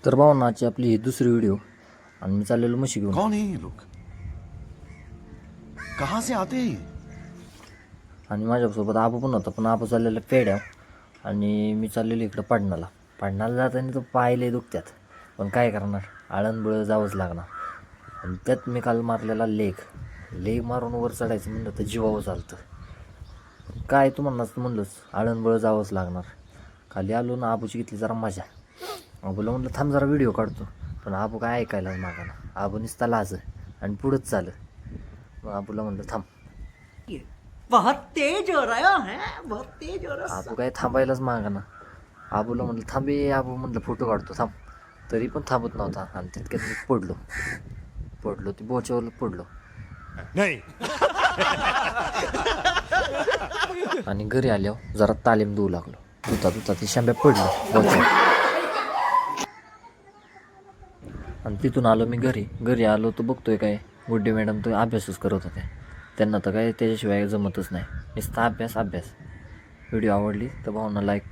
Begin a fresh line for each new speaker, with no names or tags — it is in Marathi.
तर भावनाची आपली ही दुसरी व्हिडिओ आणि मी चाललेलो म्हशी घेऊन.
कौन है ये लोग? कहाँ से आते हैं ये?
आणि माझ्यासोबत आबू पण होता, पण आबू चाललेलं पेड्या आणि मी चाललेलो इकडं पाडणाला जाताना तो पाय दुखत्यात, पण काय करणार, आळंदबळ जावंच लागणार. आणि त्यात मी काल मारलेला लेग मारून वर चढायचं म्हणलं तर जीवावं चालतं. काय तू म्हणलंच आळंदबळ जावंच लागणार. खाली आलो ना, आबूची घेतली जरा मजा. आबूला म्हणलं थांब जरा व्हिडिओ काढतो, पण आबू काय ऐकायला मागाना. आबू नुसता लाज आणि पुढंच चालं. मग आबूला म्हणलं थांब.
बहुत तेज हो रहा है, बहुत तेज हो रहा
आबू काय थांबायलाच मागाना. आबूला म्हणलं थांबे आबू, म्हणलं फोटो काढतो थांब. तरी पण थांबत नव्हता आणि तितक्यात मी पडलो ती बोच्यावर पडलो.
नहीं.
आणि घरी आल्यावर जरा तालीम देऊ लागलो. दुता ती शांब्या पडलो बोच्यावर. आणि तिथून आलो मी घरी आलो तर बघतोय काय गुड्डे मॅडम तर अभ्यासच करत होते. त्यांना तर काय त्याच्याशिवाय जमतच नाही, नुसता अभ्यास. व्हिडिओ आवडली तर भावना लाईक